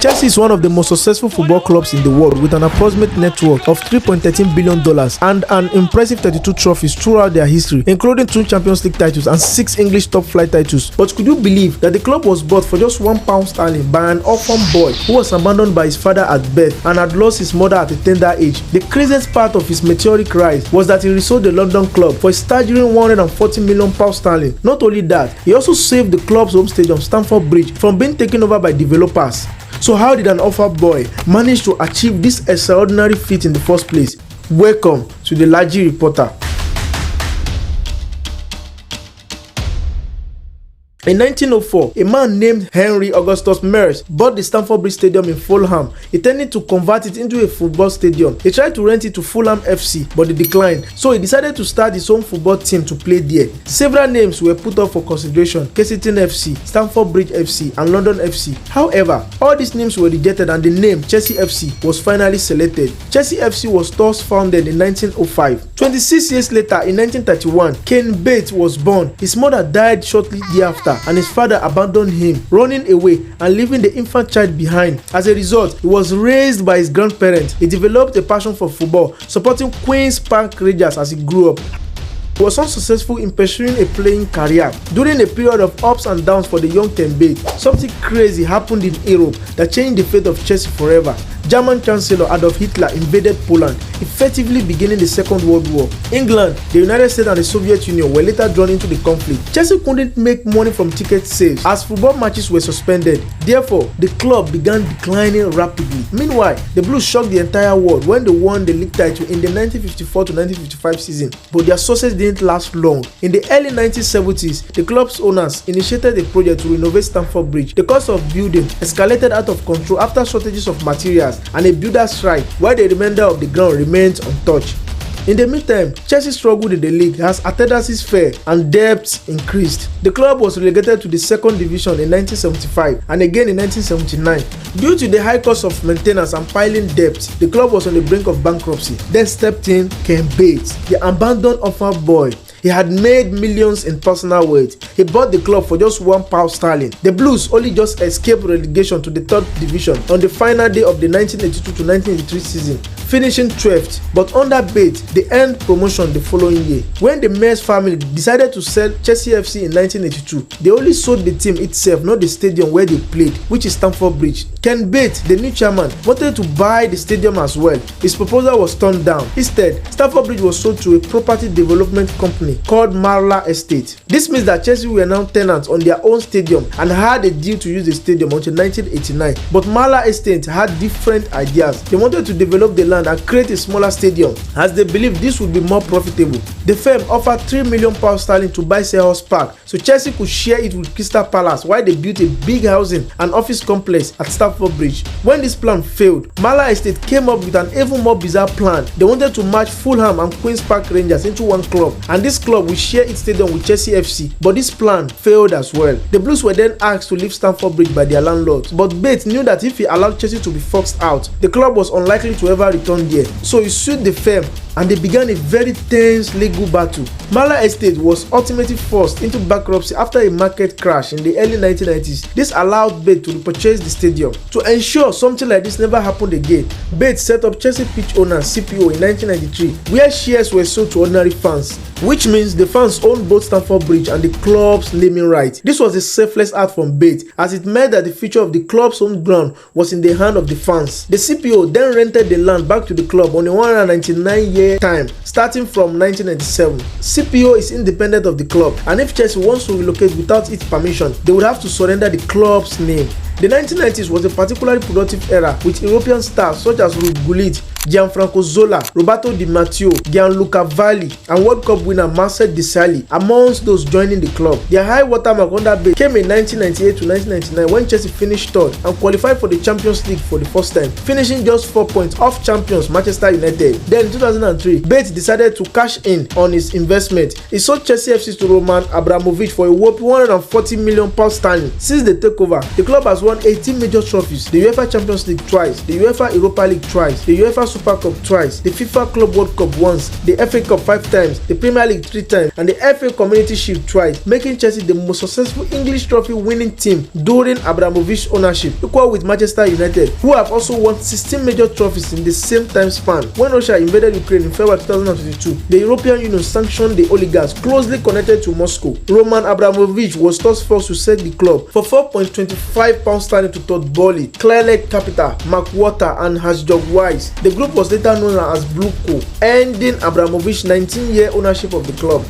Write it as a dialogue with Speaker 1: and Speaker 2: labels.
Speaker 1: Chelsea is one of the most successful football clubs in the world with an approximate net worth of $3.13 billion and an impressive 32 trophies throughout their history, including 2 Champions League titles and 6 English top-flight titles. But could you believe that the club was bought for just £1 by an orphan boy who was abandoned by his father at birth and had lost his mother at a tender age? The craziest part of his meteoric rise was that he resold the London club for a staggering £140 million. Not only that, he also saved the club's home stadium, Stamford Bridge, from being taken over by developers. So how did an orphan boy manage to achieve this extraordinary feat in the first place? Welcome to the Laji Reporter. In 1904, a man named Henry Augustus Mears bought the Stamford Bridge Stadium in Fulham, intending to convert it into a football stadium. He tried to rent it to Fulham FC, but they declined, so he decided to start his own football team to play there. Several names were put up for consideration: Kensington FC, Stamford Bridge FC, and London FC. However, all these names were rejected and the name Chelsea FC was finally selected. Chelsea FC was thus founded in 1905. 26 years later, in 1931, Ken Bates was born. His mother died shortly thereafter, and his father abandoned him, running away and leaving the infant child behind. As a result, he was raised by his grandparents. He developed a passion for football, supporting Queen's Park Rangers as he grew up. He was unsuccessful in pursuing a playing career. During a period of ups and downs for the young Ken Bates, something crazy happened in Europe that changed the fate of Chelsea forever. German Chancellor Adolf Hitler invaded Poland, effectively beginning the Second World War. England, the United States and the Soviet Union were later drawn into the conflict. Chelsea couldn't make money from ticket sales as football matches were suspended. Therefore, the club began declining rapidly. Meanwhile, the Blues shocked the entire world when they won the league title in the 1954 to 1955 season, but their success didn't last long. In the early 1970s, the club's owners initiated a project to renovate Stamford Bridge. The cost of building escalated out of control after shortages of materials and a builder's strike, while the remainder of the ground remains untouched. In the meantime, Chelsea struggled in the league as attendances fell and debts increased. The club was relegated to the second division in 1975 and again in 1979. Due to the high cost of maintenance and piling debts, the club was on the brink of bankruptcy. Then stepped in Ken Bates, the abandoned orphan boy. He had made millions in personal wealth. He bought the club for just £1. The Blues only just escaped relegation to the third division on the final day of the 1982 to 1983 season, finishing 12th. But under Bates, they earned promotion the following year. When the Mears family decided to sell Chelsea FC in 1982, they only sold the team itself, not the stadium where they played, which is Stamford Bridge. Ken Bates, the new chairman, wanted to buy the stadium as well. His proposal was turned down. Instead, Stamford Bridge was sold to a property development company called Marla Estate. This means that Chelsea were now tenants on their own stadium and had a deal to use the stadium until 1989. But Marla Estate had different ideas. They wanted to develop the land and create a smaller stadium as they believed this would be more profitable. The firm offered £3 million to buy Selhurst Park so Chelsea could share it with Crystal Palace while they built a big housing and office complex at Stamford Bridge. When this plan failed, Marla Estate came up with an even more bizarre plan. They wanted to merge Fulham and Queen's Park Rangers into one club, and this club will share its stadium with Chelsea FC, but this plan failed as well. The Blues were then asked to leave Stamford Bridge by their landlords, but Bates knew that if he allowed Chelsea to be forced out, the club was unlikely to ever return there, so he sued the firm and they began a very tense legal battle. Marla Estate was ultimately forced into bankruptcy after a market crash in the early 1990s. This allowed Bates to repurchase the stadium. To ensure something like this never happened again, Bates set up Chelsea Pitch Owners (CPO) in 1993, where shares were sold to ordinary fans, which means the fans owned both Stamford Bridge and the club's naming rights. This was a selfless act from Bates, as it meant that the future of the club's home ground was in the hand of the fans. The CPO then rented the land back to the club on a 199-year time, starting from 1997. CPO is independent of the club, and if Chelsea wants to relocate without its permission, they would have to surrender the club's name. The 1990s was a particularly productive era with European stars such as Ruud Gullit, Gianfranco Zola, Roberto Di Matteo, Gianluca Valli, and World Cup winner Marcel Desailly amongst those joining the club. Their high watermark under Bates came in 1998 to 1999 when Chelsea finished third and qualified for the Champions League for the first time, finishing just 4 points off champions Manchester United. Then in 2003, Bates decided to cash in on his investment. He sold Chelsea FC to Roman Abramovich for a whopping £140 million. Since the takeover, the club has won 18 major trophies: the UEFA Champions League twice, the UEFA Europa League twice, the UEFA Super Cup twice, the FIFA Club World Cup once, the FA Cup 5 times, the Premier League 3 times, and the FA Community Shield twice, making Chelsea the most successful English trophy winning team during Abramovich's ownership, equal with Manchester United, who have also won 16 major trophies in the same time span. When Russia invaded Ukraine in February 2022, the European Union sanctioned the oligarchs closely connected to Moscow. Roman Abramovich was thus forced to sell the club for £4.25 sterling to Todd Boehly, Clearlake Capital, Mark Water, and Hasjog Wise. The group was later known as Blue Co, ending Abramovich's 19-year ownership of the club.